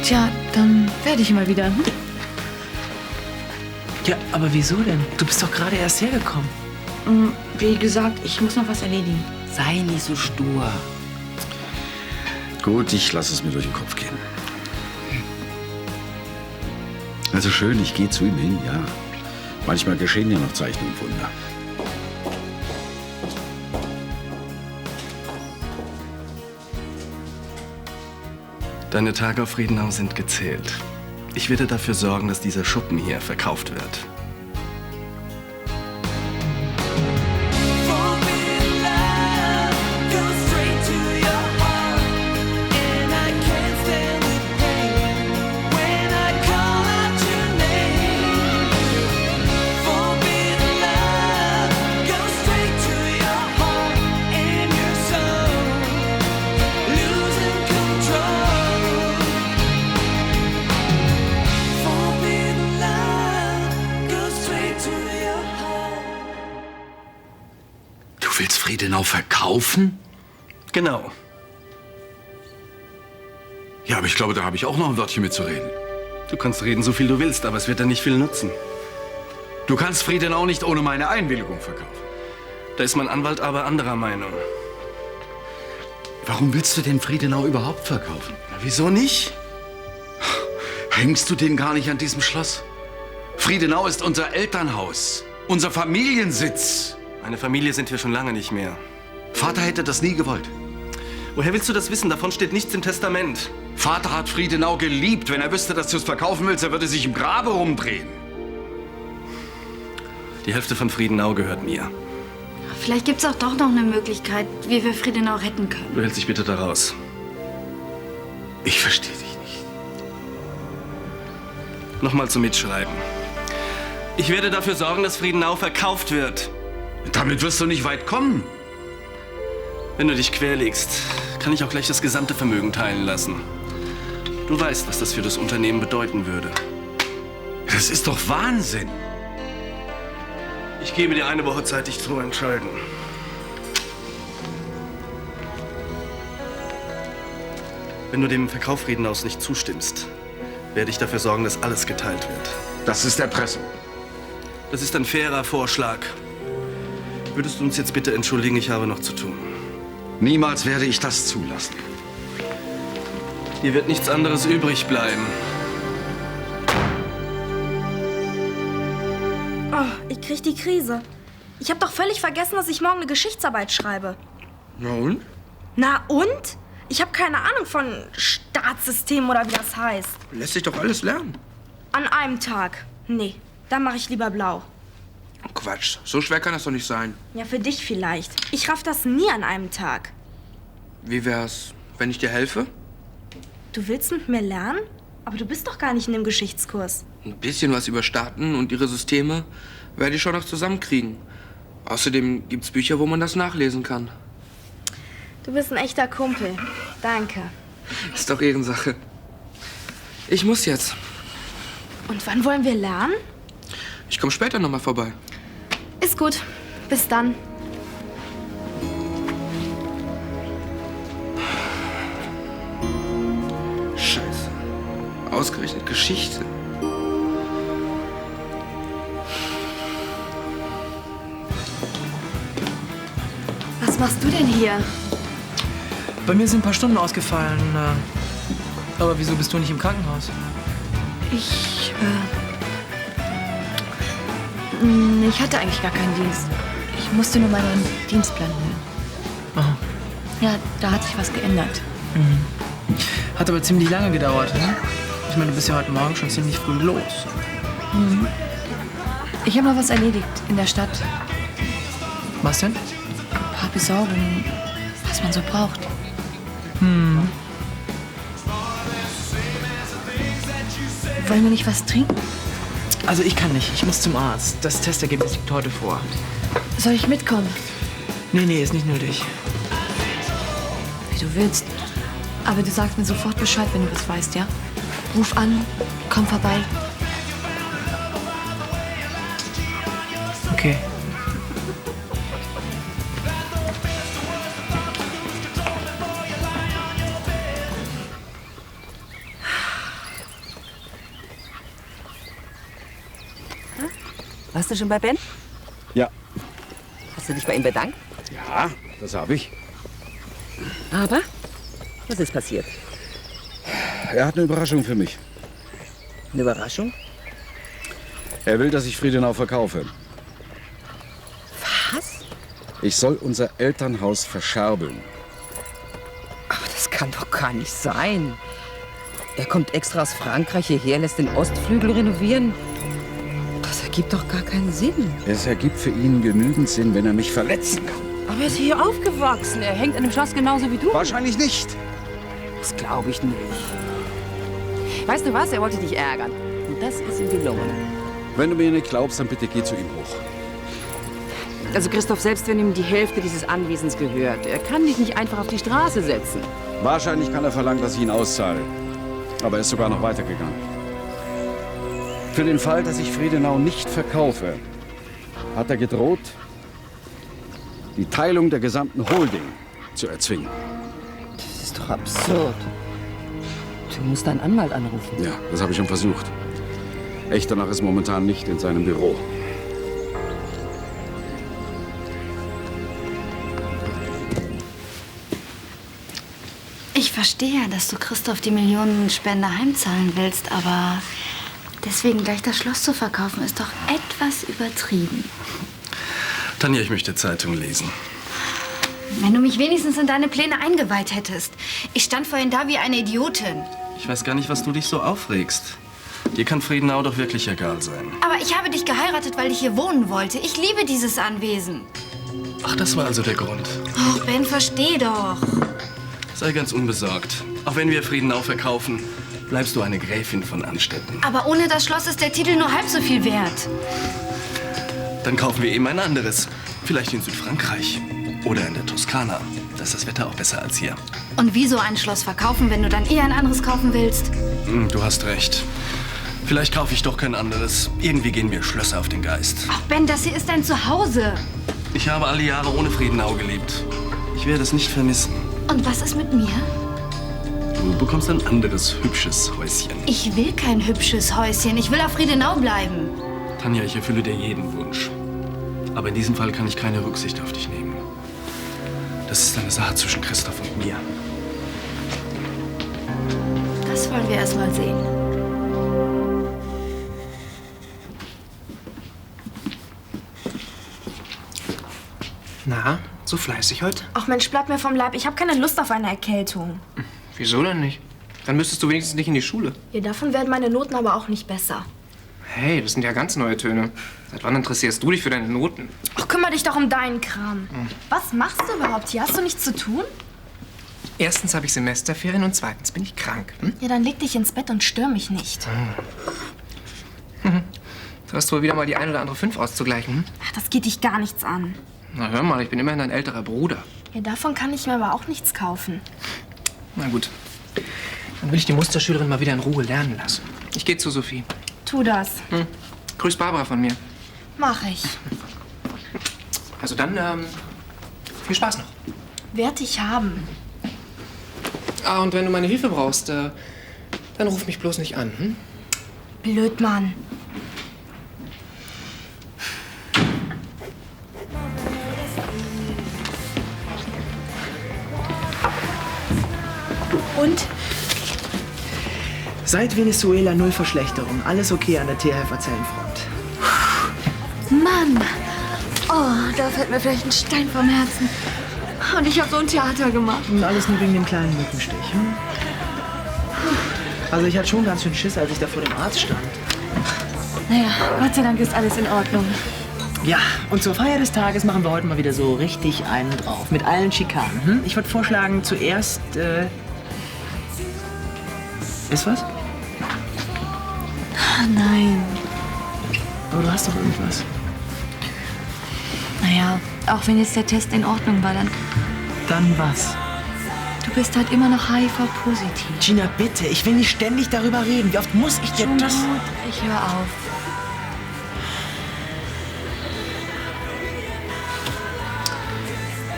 Tja, dann werde ich mal wieder. Hm? Ja, aber wieso denn? Du bist doch gerade erst hergekommen. Wie gesagt, ich muss noch was erledigen. Sei nicht so stur. Gut, ich lasse es mir durch den Kopf gehen. Also schön, ich gehe zu ihm hin, ja. Manchmal geschehen ja noch Zeichen und Wunder. Deine Tage auf Friedenau sind gezählt. Ich werde dafür sorgen, dass dieser Schuppen hier verkauft wird. Du willst Friedenau verkaufen? Genau. Ja, aber ich glaube, da habe ich auch noch ein Wörtchen mitzureden. Du kannst reden, so viel du willst, aber es wird dann nicht viel nutzen. Du kannst Friedenau nicht ohne meine Einwilligung verkaufen. Da ist mein Anwalt aber anderer Meinung. Warum willst du denn Friedenau überhaupt verkaufen? Na, wieso nicht? Hängst du denn gar nicht an diesem Schloss? Friedenau ist unser Elternhaus, unser Familiensitz. Meine Familie sind wir schon lange nicht mehr. Vater hätte das nie gewollt. Woher willst du das wissen? Davon steht nichts im Testament. Vater hat Friedenau geliebt. Wenn er wüsste, dass du es verkaufen willst, er würde sich im Grabe rumdrehen. Die Hälfte von Friedenau gehört mir. Vielleicht gibt's auch doch noch eine Möglichkeit, wie wir Friedenau retten können. Du hältst dich bitte da raus. Ich verstehe dich nicht. Nochmal zum Mitschreiben. Ich werde dafür sorgen, dass Friedenau verkauft wird. Damit wirst du nicht weit kommen. Wenn du dich querlegst, kann ich auch gleich das gesamte Vermögen teilen lassen. Du weißt, was das für das Unternehmen bedeuten würde. Das ist doch Wahnsinn. Ich gebe dir eine Woche Zeit, dich zu entscheiden. Wenn du dem Verkauf Friedenaus nicht zustimmst, werde ich dafür sorgen, dass alles geteilt wird. Das ist Erpressung. Das ist ein fairer Vorschlag. Würdest du uns jetzt bitte entschuldigen, ich habe noch zu tun. Niemals werde ich das zulassen. Hier wird nichts anderes übrig bleiben. Oh, ich krieg die Krise. Ich habe doch völlig vergessen, dass ich morgen eine Geschichtsarbeit schreibe. Na und? Na und? Ich habe keine Ahnung von Staatssystemen oder wie das heißt. Lässt sich doch alles lernen. An einem Tag. Nee, dann mache ich lieber blau. Quatsch, so schwer kann das doch nicht sein. Ja, für dich vielleicht. Ich raff das nie an einem Tag. Wie wär's, wenn ich dir helfe? Du willst mit mir lernen? Aber du bist doch gar nicht in dem Geschichtskurs. Ein bisschen was über Staaten und ihre Systeme werde ich schon noch zusammenkriegen. Außerdem gibt's Bücher, wo man das nachlesen kann. Du bist ein echter Kumpel. Danke. Ist doch Ehrensache. Ich muss jetzt. Und wann wollen wir lernen? Ich komme später noch mal vorbei. Ist gut. Bis dann. Scheiße. Ausgerechnet Geschichte. Was machst du denn hier? Bei mir sind ein paar Stunden ausgefallen. Aber wieso bist du nicht im Krankenhaus? Ich hatte eigentlich gar keinen Dienst. Ich musste nur meinen Dienstplan holen. Aha. Ja, da hat sich was geändert. Hat aber ziemlich lange gedauert, ne? Ich meine, du bist ja heute Morgen schon ziemlich früh los. Ich habe noch was erledigt in der Stadt. Was denn? Ein paar Besorgungen, was man so braucht. Wollen wir nicht was trinken? Also ich kann nicht. Ich muss zum Arzt. Das Testergebnis liegt heute vor. Soll ich mitkommen? Nee, ist nicht nötig. Wie du willst. Aber du sagst mir sofort Bescheid, wenn du was weißt, ja? Ruf an, komm vorbei. Okay. Warst du schon bei Ben? Ja. Hast du dich bei ihm bedankt? Ja, das habe ich. Aber? Was ist passiert? Er hat eine Überraschung für mich. Eine Überraschung? Er will, dass ich Friedenau verkaufe. Was? Ich soll unser Elternhaus verscherbeln. Aber das kann doch gar nicht sein. Er kommt extra aus Frankreich hierher, lässt den Ostflügel renovieren. Das ergibt doch gar keinen Sinn. Es ergibt für ihn genügend Sinn, wenn er mich verletzen kann. Aber er ist hier aufgewachsen. Er hängt an dem Schloss genauso wie du. Wahrscheinlich nicht. Das glaube ich nicht. Weißt du was? Er wollte dich ärgern. Und das ist ihm gelungen. Wenn du mir nicht glaubst, dann bitte geh zu ihm hoch. Also Christoph, selbst wenn ihm die Hälfte dieses Anwesens gehört, er kann dich nicht einfach auf die Straße setzen. Wahrscheinlich kann er verlangen, dass ich ihn auszahle. Aber er ist sogar noch weitergegangen. Für den Fall, dass ich Friedenau nicht verkaufe, hat er gedroht, die Teilung der gesamten Holding zu erzwingen. Das ist doch absurd. Du musst deinen Anwalt anrufen. Ja, das habe ich schon versucht. Echternach ist momentan nicht in seinem Büro. Ich verstehe, dass du Christoph die Millionenspende heimzahlen willst, aber deswegen gleich das Schloss zu verkaufen, ist doch etwas übertrieben. Tanja, ich möchte Zeitung lesen. Wenn du mich wenigstens in deine Pläne eingeweiht hättest. Ich stand vorhin da wie eine Idiotin. Ich weiß gar nicht, was du dich so aufregst. Dir kann Friedenau doch wirklich egal sein. Aber ich habe dich geheiratet, weil ich hier wohnen wollte. Ich liebe dieses Anwesen. Ach, das war also der Grund. Oh, Ben, versteh doch. Sei ganz unbesorgt. Auch wenn wir Friedenau verkaufen, bleibst du eine Gräfin von Anstetten. Aber ohne das Schloss ist der Titel nur halb so viel wert. Dann kaufen wir eben ein anderes. Vielleicht in Südfrankreich. Oder in der Toskana. Da ist das Wetter auch besser als hier. Und wieso ein Schloss verkaufen, wenn du dann eher ein anderes kaufen willst? Du hast recht. Vielleicht kaufe ich doch kein anderes. Irgendwie gehen mir Schlösser auf den Geist. Ach, Ben, das hier ist dein Zuhause. Ich habe alle Jahre ohne Friedenau gelebt. Ich werde es nicht vermissen. Und was ist mit mir? Du bekommst ein anderes, hübsches Häuschen. Ich will kein hübsches Häuschen. Ich will auf Friedenau bleiben. Tanja, ich erfülle dir jeden Wunsch. Aber in diesem Fall kann ich keine Rücksicht auf dich nehmen. Das ist eine Sache zwischen Christoph und mir. Das wollen wir erst mal sehen. Na, so fleißig heute? Ach Mensch, bleib mir vom Leib. Ich habe keine Lust auf eine Erkältung. Wieso denn nicht? Dann müsstest du wenigstens nicht in die Schule. Ja, davon werden meine Noten aber auch nicht besser. Hey, das sind ja ganz neue Töne. Seit wann interessierst du dich für deine Noten? Ach, kümmere dich doch um deinen Kram. Was machst du überhaupt hier? Hast du nichts zu tun? Erstens habe ich Semesterferien und zweitens bin ich krank. Ja, dann leg dich ins Bett und stör mich nicht. Du hast wohl wieder mal die ein oder andere 5 auszugleichen. Ach, das geht dich gar nichts an. Na hör mal, ich bin immerhin dein älterer Bruder. Ja, davon kann ich mir aber auch nichts kaufen. Na gut. Dann will ich die Musterschülerin mal wieder in Ruhe lernen lassen. Ich gehe zu Sophie. Tu das. Grüß Barbara von mir. Mach ich. Also dann, viel Spaß noch. Werd ich haben. Ah, und wenn du meine Hilfe brauchst, dann ruf mich bloß nicht an, hm? Blöd, Mann. Und? Seit Venezuela null Verschlechterung. Alles okay an der Tierhelferzellenfront. Mann! Oh, da fällt mir vielleicht ein Stein vom Herzen. Und ich habe so ein Theater gemacht. Und alles nur wegen dem kleinen Mückenstich. Hm? Also ich hatte schon ganz schön Schiss, als ich da vor dem Arzt stand. Naja, Gott sei Dank ist alles in Ordnung. Ja, und zur Feier des Tages machen wir heute mal wieder so richtig einen drauf. Mit allen Schikanen. Hm? Ich würde vorschlagen, zuerst, Ist was? Nein. Aber du hast doch irgendwas. Naja, auch wenn jetzt der Test in Ordnung war, dann... Dann was? Du bist halt immer noch HIV-positiv. Gina, bitte, ich will nicht ständig darüber reden. Wie oft muss ich dir Schon das... gut, ich höre auf.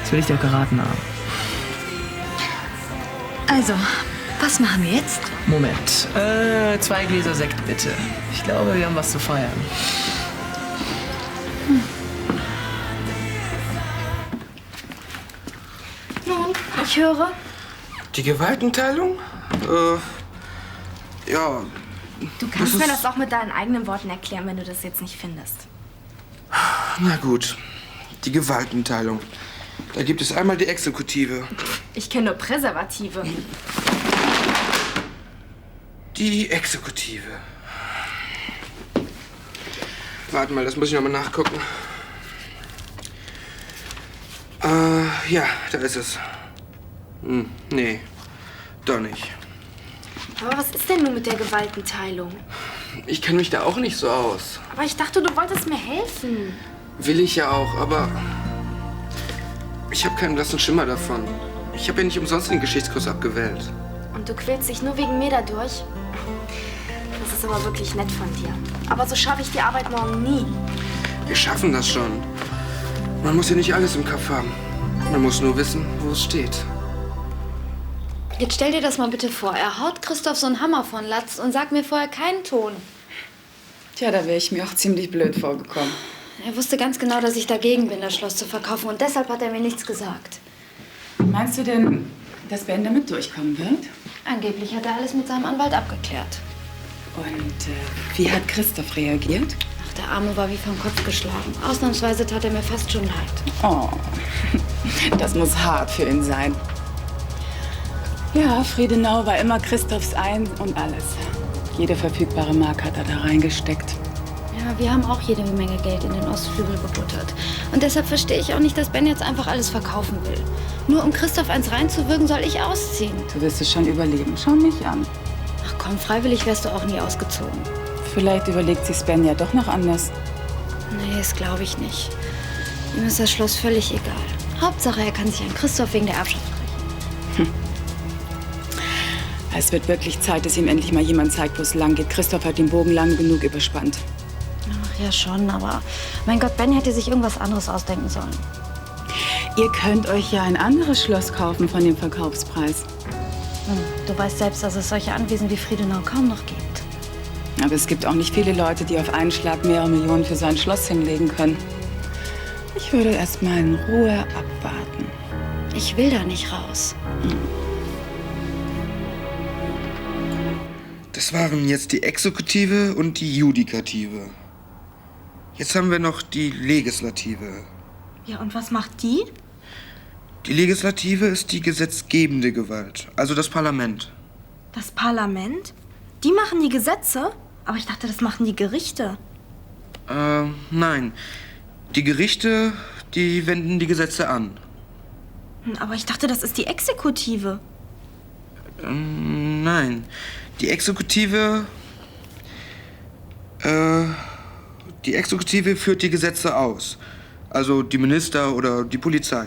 Das will ich dir auch geraten haben. Also, was machen wir jetzt? Moment. 2 Gläser Sekt, bitte. Ich glaube, wir haben was zu feiern. Ich höre. Die Gewaltenteilung? Ja. Du kannst mir das auch mit deinen eigenen Worten erklären, wenn du das jetzt nicht findest. Na gut. Die Gewaltenteilung. Da gibt es einmal die Exekutive. Ich kenne nur Präservative. Die Exekutive. Warte mal, das muss ich noch mal nachgucken. Ja, da ist es. Nee, doch nicht. Aber was ist denn nun mit der Gewaltenteilung? Ich kenne mich da auch nicht so aus. Aber ich dachte, du wolltest mir helfen. Will ich ja auch, aber ich habe keinen blassen Schimmer davon. Ich habe ja nicht umsonst den Geschichtskurs abgewählt. Und du quälst dich nur wegen mir dadurch? Das ist aber wirklich nett von dir. Aber so schaffe ich die Arbeit morgen nie. Wir schaffen das schon. Man muss ja nicht alles im Kopf haben. Man muss nur wissen, wo es steht. Jetzt stell dir das mal bitte vor. Er haut Christoph so einen Hammer von Latz und sagt mir vorher keinen Ton. Tja, da wäre ich mir auch ziemlich blöd vorgekommen. Er wusste ganz genau, dass ich dagegen bin, das Schloss zu verkaufen. Und deshalb hat er mir nichts gesagt. Meinst du denn, dass Ben damit durchkommen wird? Angeblich hat er alles mit seinem Anwalt abgeklärt. Und wie hat Christoph reagiert? Ach, der Arme war wie vom Kopf geschlagen. Ausnahmsweise tat er mir fast schon leid. Oh, das muss hart für ihn sein. Ja, Friedenau war immer Christophs Ein und Alles. Jede verfügbare Mark hat er da reingesteckt. Ja, wir haben auch jede Menge Geld in den Ostflügel gebuttert. Und deshalb verstehe ich auch nicht, dass Ben jetzt einfach alles verkaufen will. Nur um Christoph eins reinzuwirken, soll ich ausziehen. Du wirst es schon überleben. Schau mich an. Ach komm, freiwillig wärst du auch nie ausgezogen. Vielleicht überlegt sich Ben ja doch noch anders. Nee, das glaube ich nicht. Ihm ist das Schloss völlig egal. Hauptsache, er kann sich an Christoph wegen der Erbschaft rächen. Es wird wirklich Zeit, dass ihm endlich mal jemand zeigt, wo es lang geht. Christoph hat den Bogen lang genug überspannt. Ach ja schon, aber mein Gott, Ben hätte sich irgendwas anderes ausdenken sollen. Ihr könnt euch ja ein anderes Schloss kaufen von dem Verkaufspreis. Du weißt selbst, dass es solche Anwesen wie Friedenau kaum noch gibt. Aber es gibt auch nicht viele Leute, die auf einen Schlag mehrere Millionen für so ein Schloss hinlegen können. Ich würde erst mal in Ruhe abwarten. Ich will da nicht raus. Das waren jetzt die Exekutive und die Judikative. Jetzt haben wir noch die Legislative. Ja, und was macht die? Die Legislative ist die gesetzgebende Gewalt, also das Parlament. Das Parlament? Die machen die Gesetze? Aber ich dachte, das machen die Gerichte. Nein. Die Gerichte, die wenden die Gesetze an. Aber ich dachte, das ist die Exekutive. Nein. Die Exekutive führt die Gesetze aus. Also die Minister oder die Polizei.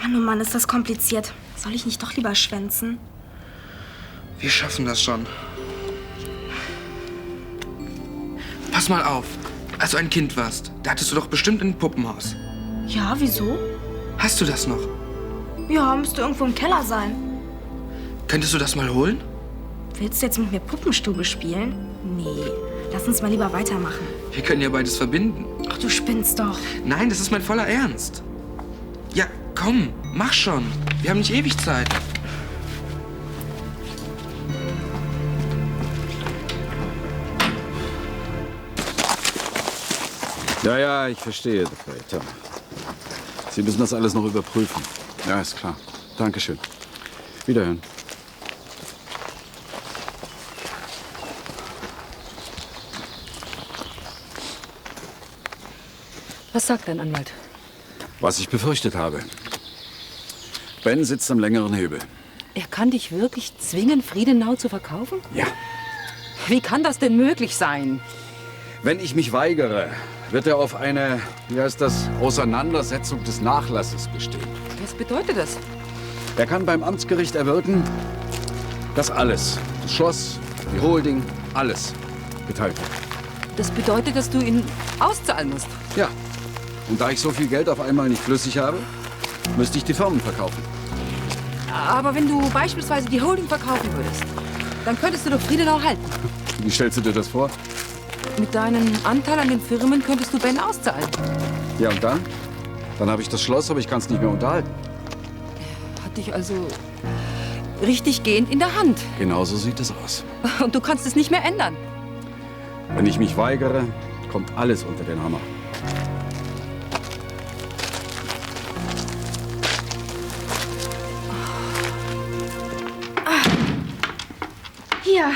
Mann, oh Mann, ist das kompliziert. Soll ich nicht doch lieber schwänzen? Wir schaffen das schon. Pass mal auf. Als du ein Kind warst, da hattest du doch bestimmt ein Puppenhaus. Ja, wieso? Hast du das noch? Ja, müsste irgendwo im Keller sein. Könntest du das mal holen? Willst du jetzt mit mir Puppenstube spielen? Nee, lass uns mal lieber weitermachen. Wir können ja beides verbinden. Ach, du spinnst doch. Nein, das ist mein voller Ernst. Ja, komm, mach schon. Wir haben nicht ewig Zeit. Ja, ich verstehe, Tom. Sie müssen das alles noch überprüfen. Ja, ist klar. Dankeschön. Wiederhören. Was sagt dein Anwalt? Was ich befürchtet habe. Ben sitzt am längeren Hebel. Er kann dich wirklich zwingen, Friedenau zu verkaufen? Ja. Wie kann das denn möglich sein? Wenn ich mich weigere, wird er auf eine, Auseinandersetzung des Nachlasses bestehen. Was bedeutet das? Er kann beim Amtsgericht erwirken, dass alles, das Schloss, die Holding, alles geteilt wird. Das bedeutet, dass du ihn auszahlen musst. Ja. Und da ich so viel Geld auf einmal nicht flüssig habe, müsste ich die Firmen verkaufen. Aber wenn du beispielsweise die Holding verkaufen würdest, dann könntest du doch Friedenau halten. Wie stellst du dir das vor? Mit deinem Anteil an den Firmen könntest du Ben auszahlen. Ja, und dann? Dann habe ich das Schloss, aber ich kann es nicht mehr unterhalten. dich also richtig gehend in der Hand. Genauso sieht es aus. Und du kannst es nicht mehr ändern. Wenn ich mich weigere, kommt alles unter den Hammer. Hier.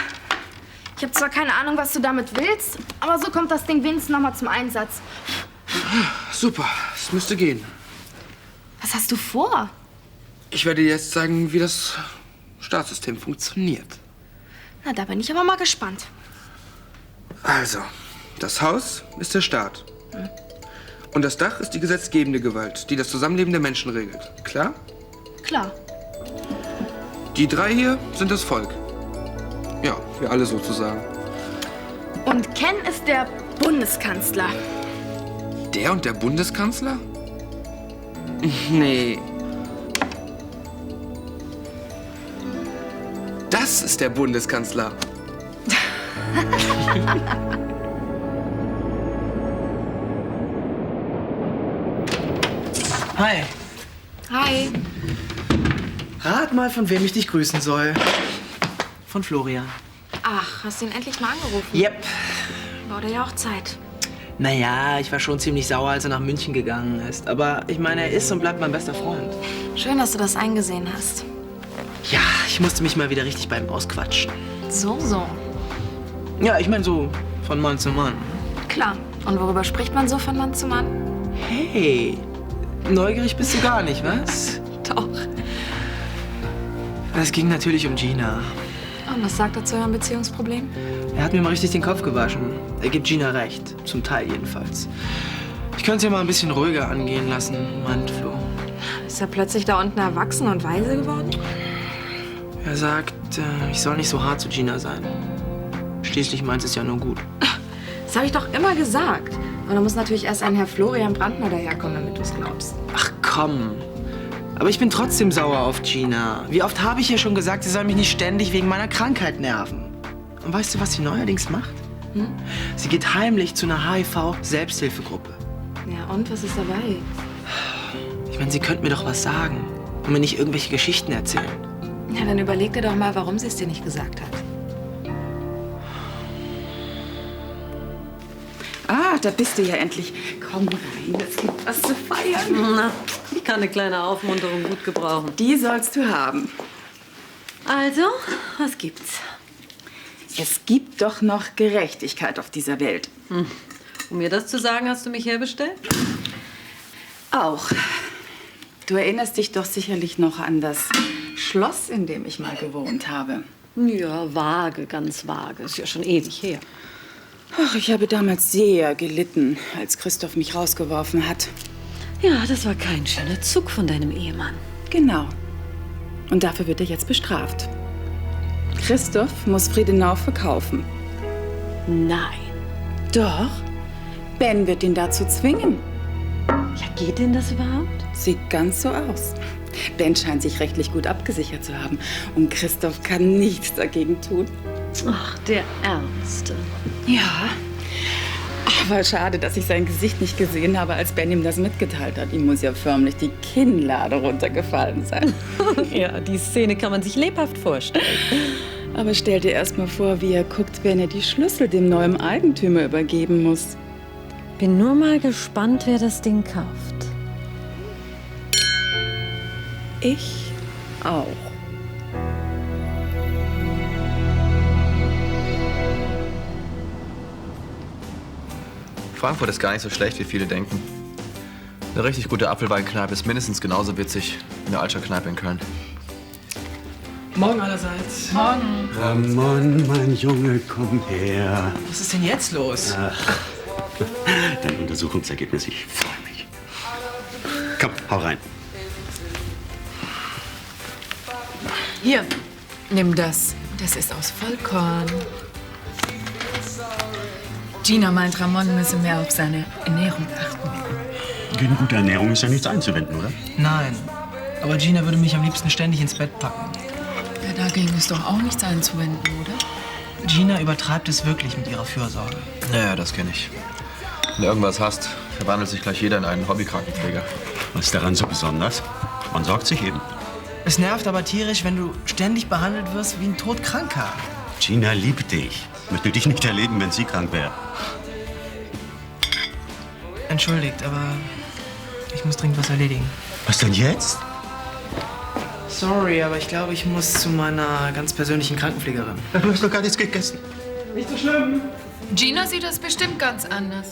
Ich habe zwar keine Ahnung, was du damit willst, aber so kommt das Ding wenigstens noch mal zum Einsatz. Super, es müsste gehen. Was hast du vor? Ich werde dir jetzt zeigen, wie das Startsystem funktioniert. Na, da bin ich aber mal gespannt. Also, das Haus ist der Staat. Und das Dach ist die gesetzgebende Gewalt, die das Zusammenleben der Menschen regelt. Klar? Klar. Die 3 hier sind das Volk. Ja, wir alle sozusagen. Und Ken ist der Bundeskanzler. Der und der Bundeskanzler? Nee. Das ist der Bundeskanzler. Hi. Hi. Rat mal, von wem ich dich grüßen soll. Von Florian. Ach, hast du ihn endlich mal angerufen? Yep. War ja auch Zeit. Naja, ich war schon ziemlich sauer, als er nach München gegangen ist. Aber ich meine, er ist und bleibt mein bester Freund. Schön, dass du das eingesehen hast. Ja, ich musste mich mal wieder richtig bei ihm ausquatschen. So. Ja, ich meine so von Mann zu Mann. Klar. Und worüber spricht man so von Mann zu Mann? Hey, neugierig bist du gar nicht, was? Doch. Es ging natürlich um Gina. Und was sagt er zu eurem Beziehungsproblem? Er hat mir mal richtig den Kopf gewaschen. Er gibt Gina recht. Zum Teil jedenfalls. Ich könnte es ja mal ein bisschen ruhiger angehen lassen, meint Flo. Ist er plötzlich da unten erwachsen und weise geworden? Er sagt, ich soll nicht so hart zu Gina sein. Schließlich meint es ja nur gut. Das habe ich doch immer gesagt. Und da muss natürlich erst ein Herr Florian Brandner daherkommen, damit du es glaubst. Ach komm. Aber ich bin trotzdem sauer auf Gina. Wie oft habe ich ihr schon gesagt, sie soll mich nicht ständig wegen meiner Krankheit nerven. Und weißt du, was sie neuerdings macht? Sie geht heimlich zu einer HIV-Selbsthilfegruppe. Ja, und was ist dabei? Ich meine, sie könnte mir doch was sagen und mir nicht irgendwelche Geschichten erzählen. Ja, dann überleg dir doch mal, warum sie es dir nicht gesagt hat. Ah, da bist du ja endlich. Komm rein, es gibt was zu feiern. Na, ich kann eine kleine Aufmunterung gut gebrauchen. Die sollst du haben. Also, was gibt's? Es gibt doch noch Gerechtigkeit auf dieser Welt. Um mir das zu sagen, hast du mich herbestellt? Auch. Du erinnerst dich doch sicherlich noch an das Schloss, in dem ich mal gewohnt habe. Ja, vage, ganz vage. Ist ja schon ewig her. Ach, ich habe damals sehr gelitten, als Christoph mich rausgeworfen hat. Ja, das war kein schöner Zug von deinem Ehemann. Genau. Und dafür wird er jetzt bestraft. Christoph muss Friedenau verkaufen. Nein. Doch. Ben wird ihn dazu zwingen. Ja, geht denn das überhaupt? Sieht ganz so aus. Ben scheint sich rechtlich gut abgesichert zu haben. Und Christoph kann nichts dagegen tun. Ach, der Ärmste. Ja. Aber schade, dass ich sein Gesicht nicht gesehen habe, als Ben ihm das mitgeteilt hat. Ihm muss ja förmlich die Kinnlade runtergefallen sein. Ja, die Szene kann man sich lebhaft vorstellen. Aber stell dir erst mal vor, wie er guckt, wenn er die Schlüssel dem neuen Eigentümer übergeben muss. Bin nur mal gespannt, wer das Ding kauft. Ich auch. Frankfurt ist gar nicht so schlecht, wie viele denken. Eine richtig gute Apfelweinkneipe ist mindestens genauso witzig wie eine Altstadtkneipe in Köln. Morgen allerseits. Morgen. Ramon, mein Junge, komm her. Was ist denn jetzt los? Ach, dein Untersuchungsergebnis, ich freue mich. Komm, hau rein. Hier, nimm das. Das ist aus Vollkorn. Gina meint, Ramon müsse mehr auf seine Ernährung achten. Gegen gute Ernährung ist ja nichts einzuwenden, oder? Nein. Aber Gina würde mich am liebsten ständig ins Bett packen. Ja, dagegen ist doch auch nichts einzuwenden, oder? Gina übertreibt es wirklich mit ihrer Fürsorge. Naja, das kenne ich. Wenn du irgendwas hast, verwandelt sich gleich jeder in einen Hobbykrankenpfleger. Was ist daran so besonders? Man sorgt sich eben. Es nervt aber tierisch, wenn du ständig behandelt wirst wie ein Todkranker. Gina liebt dich. Möchte dich nicht erleben, wenn sie krank wäre. Entschuldigt, aber ich muss dringend was erledigen. Was denn jetzt? Sorry, aber ich glaube, ich muss zu meiner ganz persönlichen Krankenpflegerin. Du hast doch gar nichts gegessen. Nicht so schlimm. Gina sieht das bestimmt ganz anders.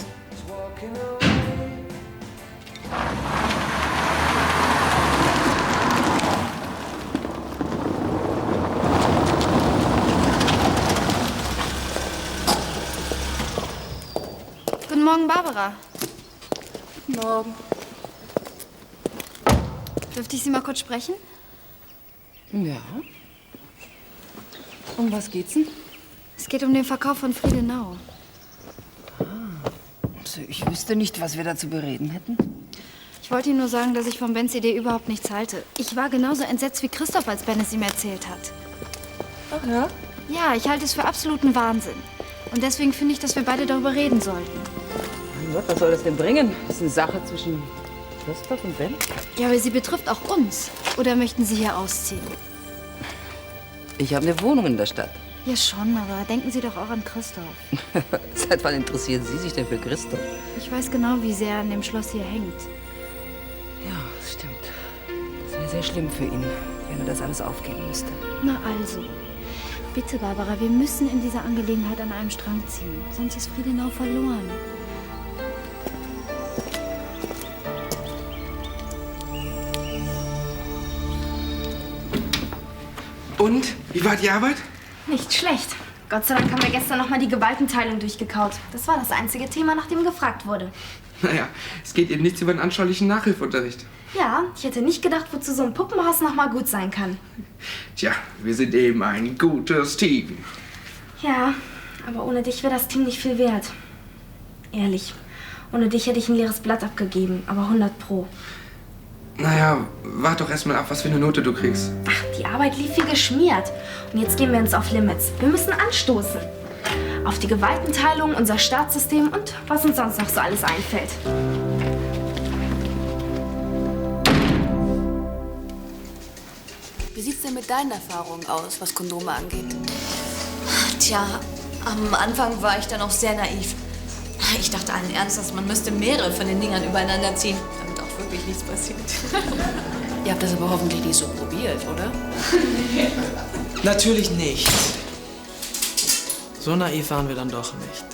Guten Morgen, Barbara. Guten Morgen. Dürfte ich Sie mal kurz sprechen? Ja. Um was geht's denn? Es geht um den Verkauf von Friedenau. Also ich wüsste nicht, was wir da zu bereden hätten. Ich wollte Ihnen nur sagen, dass ich von Bens Idee überhaupt nichts halte. Ich war genauso entsetzt wie Christoph, als Ben es ihm erzählt hat. Ach ja? Ja, ich halte es für absoluten Wahnsinn. Und deswegen finde ich, dass wir beide darüber reden sollten. Mein Gott, was soll das denn bringen? Das ist eine Sache zwischen Christoph und Ben? Ja, aber sie betrifft auch uns. Oder möchten Sie hier ausziehen? Ich habe eine Wohnung in der Stadt. Ja schon, aber denken Sie doch auch an Christoph. Seit wann interessieren Sie sich denn für Christoph? Ich weiß genau, wie sehr er an dem Schloss hier hängt. Ja, das stimmt. Das wäre sehr schlimm für ihn, wenn er das alles aufgeben müsste. Na also. Bitte, Barbara, wir müssen in dieser Angelegenheit an einem Strang ziehen. Sonst ist Friedenau verloren. Und? Wie war die Arbeit? Nicht schlecht. Gott sei Dank haben wir gestern noch mal die Gewaltenteilung durchgekaut. Das war das einzige Thema, nach dem gefragt wurde. Naja, es geht eben nichts über einen anschaulichen Nachhilfeunterricht. Ja, ich hätte nicht gedacht, wozu so ein Puppenhaus noch mal gut sein kann. Tja, wir sind eben ein gutes Team. Ja, aber ohne dich wäre das Team nicht viel wert. Ehrlich, ohne dich hätte ich ein leeres Blatt abgegeben, aber 100 Pro. Naja, wart doch erstmal ab, was für eine Note du kriegst. Ach, die Arbeit lief wie geschmiert. Und jetzt gehen wir uns auf Limits. Wir müssen anstoßen. Auf die Gewaltenteilung, unser Staatssystem und was uns sonst noch so alles einfällt. Wie sieht's denn mit deinen Erfahrungen aus, was Kondome angeht? Tja, am Anfang war ich da noch sehr naiv. Ich dachte allen Ernstes, man müsste mehrere von den Dingern übereinander ziehen, damit auch wirklich nichts passiert. Ihr habt das aber hoffentlich nicht so probiert, oder? Natürlich nicht. So naiv waren wir dann doch nicht.